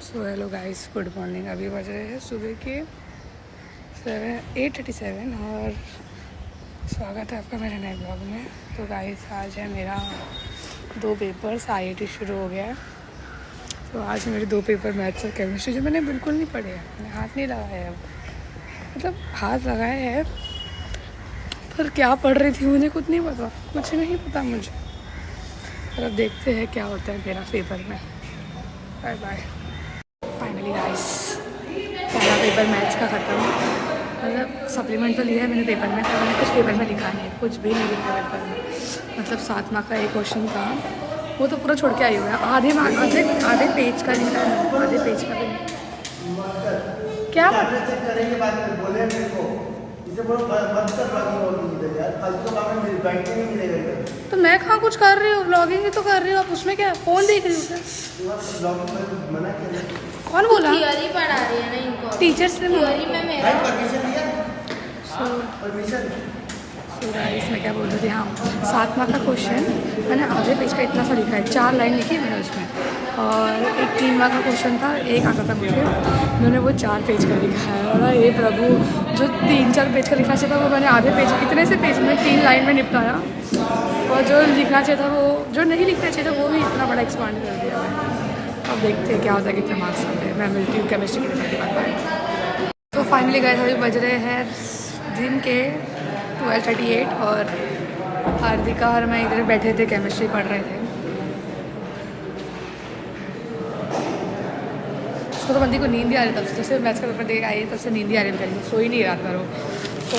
So hello guys, good morning. अभी बज रहे हैं सुबह के 8:37 और स्वागत है आपका मेरे नए ब्लॉग में। तो गाइस, आज है मेरा 2 पेपर्स, IIT शुरू हो गया है। तो आज मेरे 2 पेपर मैथ्स और केमिस्ट्री जो मैंने बिल्कुल नहीं पढ़े हैं, मैंने हाथ नहीं लगाया है। मतलब हाथ लगाया है पर क्या पढ़ रही थी मुझे कुछ नहीं पता, कुछ नहीं पता मुझे। और अब देखते हैं क्या होता है मेरा पेपर में। Bye bye. फाइनली गाइस, पहला पेपर मैथ्स का ख़त्म। मतलब सप्लीमेंट तो लिया है मैंने पेपर में, पर मैंने कुछ पेपर में लिखा नहीं है, कुछ भी नहीं लिखा पेपर में। मतलब 7 मार्क का एक क्वेश्चन था, वो तो पूरा छोड़ के आई हुआ है। आधे पेज का लिखा है, आधे पेज का भी नहीं। क्या करेंगे बाद में बोले मेरे को, इसे बोलो मत कर ब्लॉगिंग इधर यार, फालतू का काम है, बैठ के नहीं मिलेगा। तो मैं कहाँ कुछ कर रही हूँ, ब्लॉगिंग ही तो कर रही हूँ। आप उसमें क्या फ़ोन देख रही हूँ? मना किया, कौन बोला? थियरी पढ़ा रही है ना इनको, टीचर्स ने थियरी में मेरा परमिशन दिया। इसमें क्या बोल रही थी, हाँ 7 मार्क का क्वेश्चन मैंने आधे पेज का इतना सा लिखा है, 4 लाइन लिखी मैंने उसमें। और एक 3 मार्क का क्वेश्चन था, एक आता था मुझे, मैंने वो 4 पेज का लिखा है। और ये प्रभु, जो 3-4 पेज का लिखना चाहिए था वो मैंने आधे पेज, इतने से पेज में 3 लाइन में निपटाया। और जो लिखना चाहिए था, वो जो नहीं लिखना चाहिए था वो भी इतना बड़ा एक्सपांड कर दिया है। अब देखते हैं क्या होता है, कितने मार्क्स आते हैं। मैं मिलती हूँ केमिस्ट्री के रिजल्ट के बाद। तो फाइनली गए, अभी बज रहे हैं दिन के 12:38 और हार्दिका और मैं इधर बैठे थे, केमिस्ट्री पढ़ रहे थे। उसको तो बंदी को नींद ही आ रही, तब से जैसे मैथ्स का पेपर दे आई तब से नींद ही आ रही है, सो ही नहीं रहा था वो। तो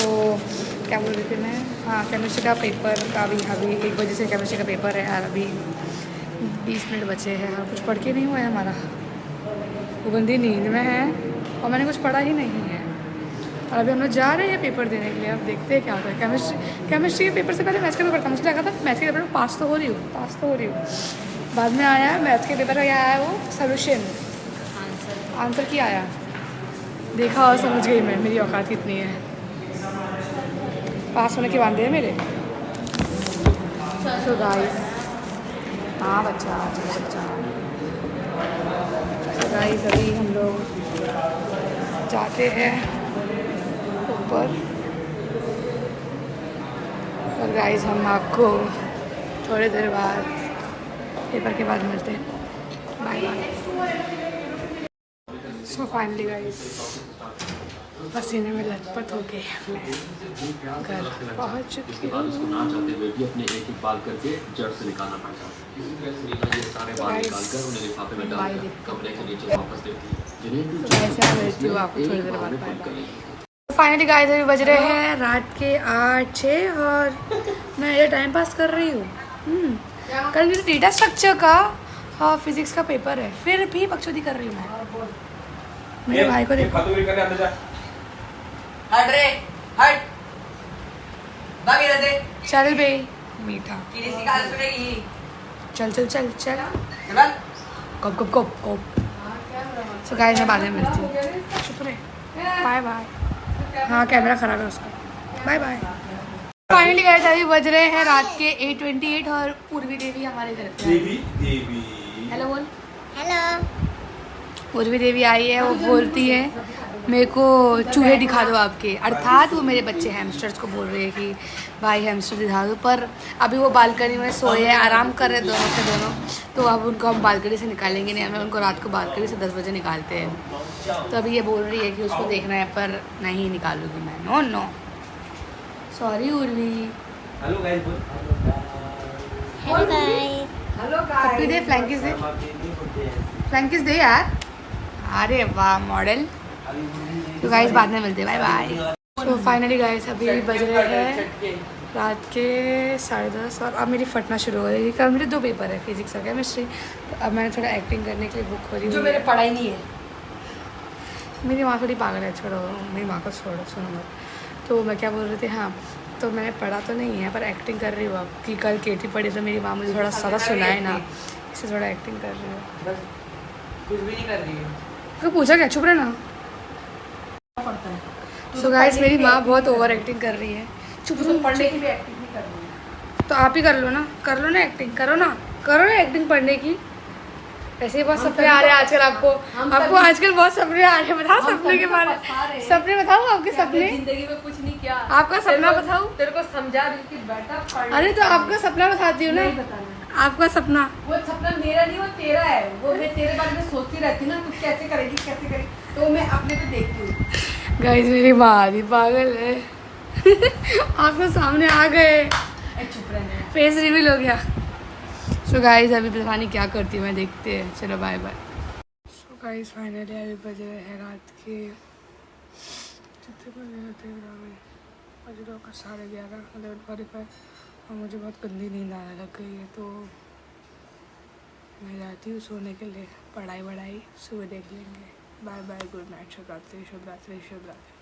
क्या बोल रही थी मैं, हाँ केमिस्ट्री का पेपर का भी अभी 1 बजे से केमिस्ट्री का पेपर है यार। अभी 20 मिनट बचे हैं और कुछ पढ़ के नहीं हुआ है हमारा। वो बंदी नींद में है और मैंने कुछ पढ़ा ही नहीं है। और अभी हम लोग जा रहे हैं पेपर देने के लिए। अब देखते हैं क्या होता है। केमिस्ट्री के पेपर से पहले मैथ्स का पेपर था, मुझे लगा था मैथ्स के पेपर में पास तो हो रही हूँ। बाद में आया मैथ्स के पेपर का, क्या आया वो सोल्यूशन, आंसर की आया। देखा और समझ गई मैं मेरी औकात कितनी है। पास होने के वादे हैं मेरे। सो गाइस, हाँ बच्चा, चलो बच्चा। तो गाइस, अभी हम लोग जाते हैं ऊपर और गाइस हम आपको थोड़ी देर बाद पेपर के बाद मिलते हैं। Bye bye. So finally guys, पसीने में लथपथ हो के मैं घर पहुंच चुकी हूँ। अपने एक बाल करके जड़ से निकालना पड़ता है। सारे बाल निकालकर उन्हें लिफाफे में डालकर कपड़े के नीचे वापस देती है। फाइनली गाइस, अभी बज रहे हैं रात के 8-6 और मैं ये टाइम पास कर रही हूँ। कल मेरे डेटा स्ट्रक्चर का फिजिक्स का पेपर है, फिर भी बकचोदी कर रही हूँ मैं। मेरे भाई को देखो, हट रे हट, भाग इधर से। चल बे मीठा, किसी का सुनेगी। चल चल चल चल, चल cup cup cup cup. So guys, मैं बाद में मिलती हूँ। चुप रहे, बाय बाय। हाँ कैमरा खराब है उसका, बाय बाय। फाइनली गाइस, अभी बज रहे हैं रात के 8:28 और पूर्वी देवी हमारे घर पे। देवी हेलो बोल। हेलो। पूर्वी देवी आई है, वो बोलती है मेरे को चूहे दिखा दो आपके, अर्थात वो मेरे बच्चे हैमस्टर्स को बोल रहे हैं कि भाई हैमस्टर दिखा दो। पर अभी वो बालकनी में सोए हैं, आराम कर रहे दोनों के दोनों। तो अब उनको हम बालकनी से निकालेंगे नहीं, हमें उनको रात को बालकनी से 10 बजे निकालते हैं। तो अभी ये बोल रही है कि उसको देखना है, पर नहीं निकालूंगी मैं। No no, sorry Urvi. Hello guys, hello guys. Copy दे, फ्लैंकिस दे, फ्लैंकिस दे यार। अरे वाह मॉडल। तो गाइस बाद में मिलते हैं, बाय बाय। तो फाइनली गाइस, अभी बज रहे हैं रात के 10:30 और अब मेरी फटना शुरू हो गई। कल मेरे 2 पेपर है, फिजिक्स और केमिस्ट्री। तो अब मैंने थोड़ा एक्टिंग करने के लिए बुक खोली हुई जो मैंने पढ़ा ही नहीं है। मेरी माँ थोड़ी पागल है, छोड़ो मेरी माँ को, छोड़ो सुनो मत। तो मैं क्या बोल रही थी, हाँ तो मैंने पढ़ा तो नहीं है पर एक्टिंग कर रही हूँ अब, कि कल केटी पढ़ी तो मेरी माँ मुझे थोड़ा सारा सुनाए ना, इससे थोड़ा एक्टिंग कर रही हूँ। बस कुछ भी नहीं कर रही है। तो पूछा क्या, चुप रहे ना। पढ़ता है। सो गाइस, मेरी माँ बहुत ओवर एक्टिंग कर रही है। चुप तुम पढ़ने की भी एक्टिंग नहीं कर रही है। तो आप ही कर लो ना एक्टिंग, करो ना एक्टिंग पढ़ने की। वैसे ही बहुत सपने आ रहे हैं आजकल आपको आजकल बहुत सपने आ रहे हैं। बताओ सपने के बारे में, सपने बताओ आपके सपने। जिंदगी में कुछ नहीं किया। आपका सपना बताओ। तेरे को समझा रही थी बेटा पढ़। अरे तो आपका सपना बताती हूँ ना। नहीं बताना। आपका सपना वो सपना मेरा नहीं, वो तेरा है। वो मैं तेरे बारे में सोचती रहती हूँ ना, तू कैसे करेगी, तो मैं अपने पे देखती हूँ। गाइस मेरी माँ आधी पागल है। आप तो सामने आ गए, चुप रहने। फेस रिवील हो गया। सो गाइस अभी पता नहीं क्या करती हूँ मैं, देखते हैं। चलो bye bye. So guys finally अभी बजे है रात के कितने बजे होते हैं, बज रहा होगा 11:30, 11:45 और मुझे बहुत गंदी नींद आने लग गई है। तो मैं जाती हूँ सोने के लिए। पढ़ाई वढ़ाई सुबह देख लेंगे। बाय बाय, गुड नाइट, शुभ रात्रि, शुभ रात्रि, शुभ रात्रि।